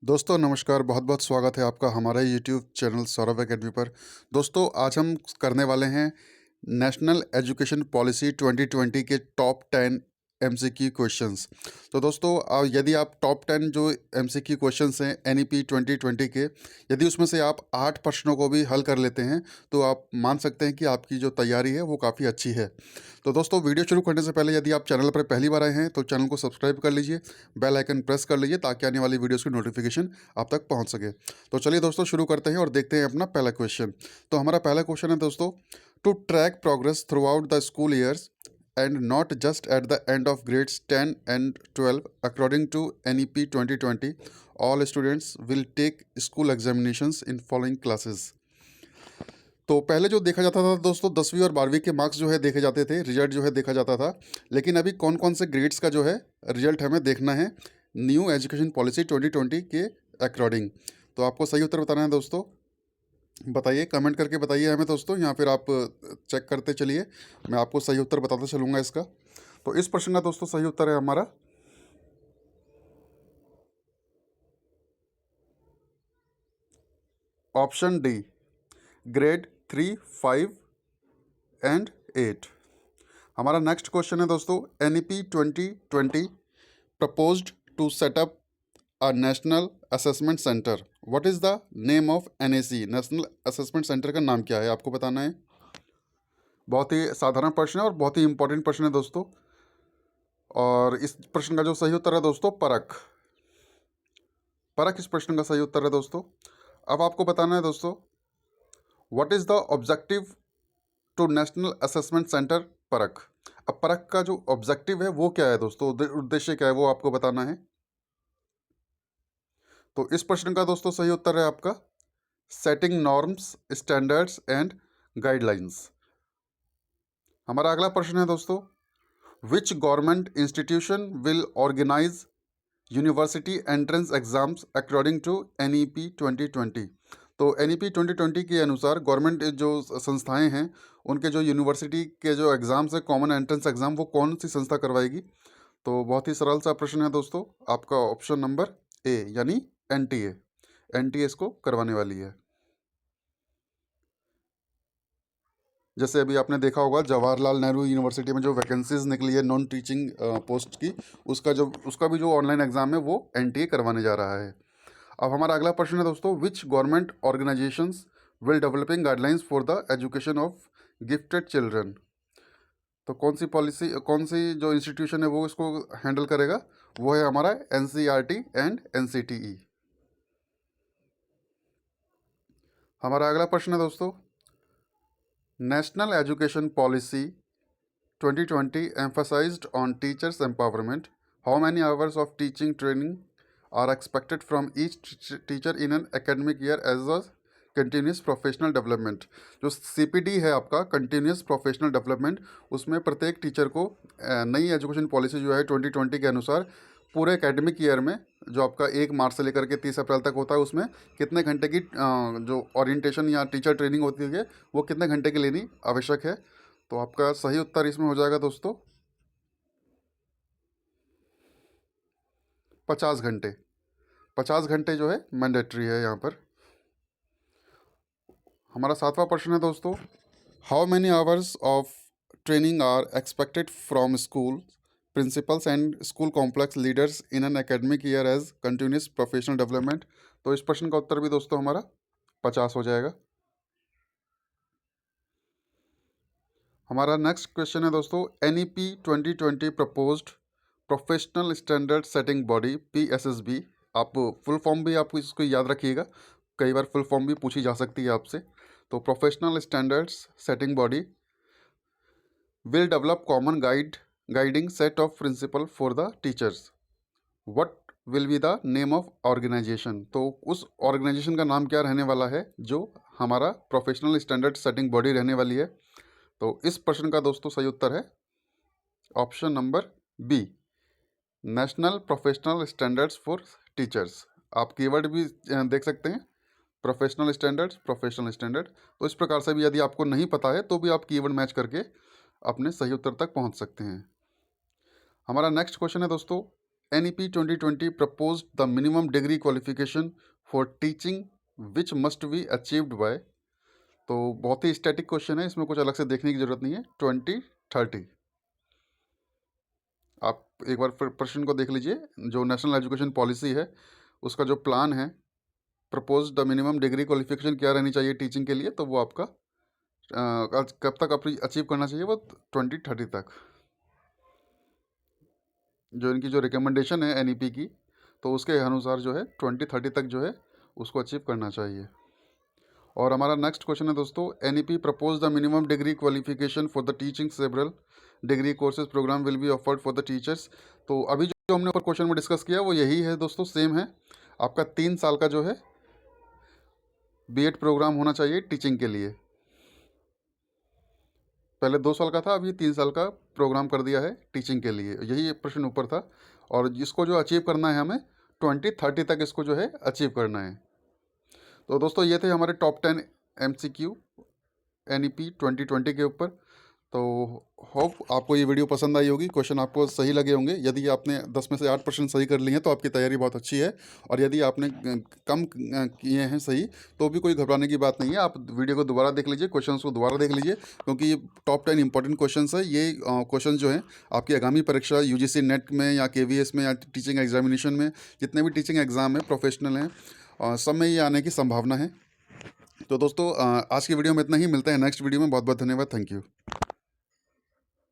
दोस्तों नमस्कार, बहुत-बहुत स्वागत है आपका हमारे यूट्यूब चैनल सौरभ एकेडमी पर। दोस्तों आज हम करने वाले हैं नेशनल एजुकेशन पॉलिसी 2020 के टॉप 10 एमसीक्यू क्वेश्चंस। तो दोस्तों यदि आप टॉप 10 जो एमसीक्यू क्वेश्चंस हैं एनईपी 2020 के, यदि उसमें से आप 8 प्रश्नों को भी हल कर लेते हैं, तो आप मान सकते हैं कि आपकी जो तैयारी है वो काफ़ी अच्छी है। तो दोस्तों वीडियो शुरू करने से पहले यदि आप चैनल पर पहली बार आए हैं तो चैनल को सब्सक्राइब कर लीजिए, बेल आइकन प्रेस कर लीजिए ताकि आने वाली वीडियोस की नोटिफिकेशन आप तक पहुंच सके। तो चलिए दोस्तों शुरू करते हैं और देखते हैं अपना पहला क्वेश्चन। तो हमारा पहला क्वेश्चन है दोस्तों, to track progress throughout the school years and not just at the end of grades 10 and 12 according to NEP 2020 all students will take school examinations in following classes। तो पहले जो देखा जाता था दोस्तों 10वीं और 12वीं के मार्क्स जो है देखे जाते थे, रिजल्ट जो है देखा जाता था। लेकिन अभी कौन कौन से ग्रेड्स का जो है रिजल्ट हमें देखना है न्यू एजुकेशन पॉलिसी 2020 के अकॉर्डिंग। तो आपको सही उत्तर बताना है दोस्तों। बताइए, कमेंट करके बताइए हमें दोस्तों, या फिर आप चेक करते चलिए, मैं आपको सही उत्तर बताता चलूँगा इसका। तो इस प्रश्न का दोस्तों सही उत्तर है हमारा ऑप्शन डी, ग्रेड 3, 5 एंड 8। हमारा नेक्स्ट क्वेश्चन है दोस्तों, NEP 2020 proposed to set up a national assessment centre. What is the name of NAC? National assessment centre का नाम क्या है आपको बताना है। बहुत ही साधारण प्रश्न है और बहुत ही इंपॉर्टेंट प्रश्न है दोस्तों। और इस प्रश्न का जो सही उत्तर है दोस्तों परख। परख इस प्रश्न का सही उत्तर है दोस्तों। अब आपको बताना है दोस्तों, what is the objective to national assessment centre Parakh. अब परख का जो ऑब्जेक्टिव है वो क्या है दोस्तों, उद्देश्य क्या है वो आपको बताना है। तो इस प्रश्न का दोस्तों सही उत्तर है आपका setting norms, standards and guidelines. हमारा अगला प्रश्न है दोस्तों, which government institution will organise university entrance exams according to NEP 2020। तो एनईपी 2020 के अनुसार गवर्नमेंट जो संस्थाएं हैं उनके जो यूनिवर्सिटी के जो एग्ज़ाम्स है, कॉमन एंट्रेंस एग्ज़ाम, वो कौन सी संस्था करवाएगी। तो बहुत ही सरल सा प्रश्न है दोस्तों, आपका ऑप्शन नंबर ए यानी एनटीए। एनटीए इसको करवाने वाली है। जैसे अभी आपने देखा होगा जवाहरलाल नेहरू यूनिवर्सिटी में जो वैकेंसीज निकली है नॉन टीचिंग पोस्ट की, उसका भी जो ऑनलाइन एग्ज़ाम है वो एनटीए करवाने जा रहा है। अब हमारा अगला प्रश्न है दोस्तों, which government organisations will developing guidelines for the education of gifted children. तो कौन सी जो इंस्टीट्यूशन है वो इसको हैंडल करेगा, वो है हमारा एनसीईआरटी एंड एनसीटीई। हमारा अगला प्रश्न है दोस्तों, national education policy 2020 emphasized on teachers' empowerment. How many hours of teaching training are expected from each teacher in an academic year as a continuous professional development. जो सीपीडी है आपका continuous professional development, उसमें प्रत्येक teacher को नई education policy जो है 2020 के अनुसार पूरे एकेडमिक ईयर में, जो आपका 1 मार्च से लेकर के 30 अप्रैल तक होता है, उसमें कितने घंटे की जो ओरिएंटेशन या टीचर ट्रेनिंग होती है वो कितने घंटे की लेनी आवश्यक है। तो आपका सही उत्तर इसमें हो जाएगा दोस्तों 50 घंटे। 50 घंटे जो है मैंडेटरी है यहाँ पर। हमारा 7वां प्रश्न है दोस्तों, how many hours of training are expected from school principals and school complex leaders in an academic year as continuous professional development. तो इस प्रश्न का उत्तर भी दोस्तों हमारा 50 हो जाएगा। हमारा नेक्स्ट क्वेश्चन है दोस्तों, NEP 2020 proposed professional standard setting body PSSB. आप फुल फॉर्म भी आप इसको याद रखिएगा, कई बार फुल फॉर्म भी पूछी जा सकती है आपसे। तो professional standards setting body will develop common guiding set of principle for the teachers. What will be the name of organisation. तो उस ऑर्गेनाइजेशन का नाम क्या रहने वाला है जो हमारा प्रोफेशनल स्टैंडर्ड सेटिंग बॉडी रहने वाली है। तो इस प्रश्न का दोस्तों सही उत्तर है option number B, national professional standards for teachers. आप कीवर्ड भी देख सकते हैं, प्रोफेशनल स्टैंडर्ड। तो इस प्रकार से भी यदि आपको नहीं पता है तो भी आप कीवर्ड मैच करके अपने सही उत्तर तक पहुंच सकते हैं। हमारा नेक्स्ट क्वेश्चन है दोस्तों, NEP 2020 proposed the minimum degree qualification for teaching which must be achieved by, तो बहुत ही स्टैटिक क्वेश्चन है, इसमें कुछ अलग से देखने की जरूरत नहीं है। 2030, आप एक बार फिर प्रश्न को देख लीजिए। जो नेशनल एजुकेशन पॉलिसी है उसका जो प्लान है, propose the minimum degree qualification क्या रहनी चाहिए टीचिंग के लिए, तो वो आपका कब तक आप अचीव करना चाहिए, वो 2030 तक। जो इनकी जो रिकमेंडेशन है NEP की, तो उसके अनुसार जो है 2030 तक जो है उसको अचीव करना चाहिए। और हमारा नेक्स्ट क्वेश्चन है दोस्तों, NEP propose the minimum degree qualification for the teaching several degree courses programme will be offered for the teachers. तो अभी जो हमने ऊपर क्वेश्चन में डिस्कस किया वो यही है दोस्तों, सेम है। आपका 3 साल का जो है B.Ed प्रोग्राम होना चाहिए टीचिंग के लिए। पहले 2 साल का था, अभी 3 साल का प्रोग्राम कर दिया है टीचिंग के लिए। यही प्रश्न ऊपर था, और इसको जो अचीव करना है हमें 2030 तक इसको जो है अचीव करना है। तो दोस्तों ये थे हमारे टॉप 10 MCQ NEP 2020 के ऊपर। तो होप आपको ये वीडियो पसंद आई होगी, क्वेश्चन आपको सही लगे होंगे। यदि आपने 10 में से 8 प्रश्न सही कर लिए हैं तो आपकी तैयारी बहुत अच्छी है, और यदि आपने कम किए हैं सही, तो भी कोई घबराने की बात नहीं है। आप वीडियो को दोबारा देख लीजिए, क्वेश्चंस को दोबारा देख लीजिए, क्योंकि ये टॉप 10 इंपॉर्टेंट क्वेश्चंस है। ये क्वेश्चन जो हैं आपकी आगामी परीक्षा UGC नेट में या KVS में या टीचिंग एग्जामिनेशन में, जितने भी टीचिंग एग्ज़ाम है प्रोफेशनल हैं, सब में ये आने की संभावना है। तो दोस्तों आज की वीडियो में इतना ही, मिलते हैं नेक्स्ट वीडियो में। बहुत बहुत धन्यवाद, थैंक यू।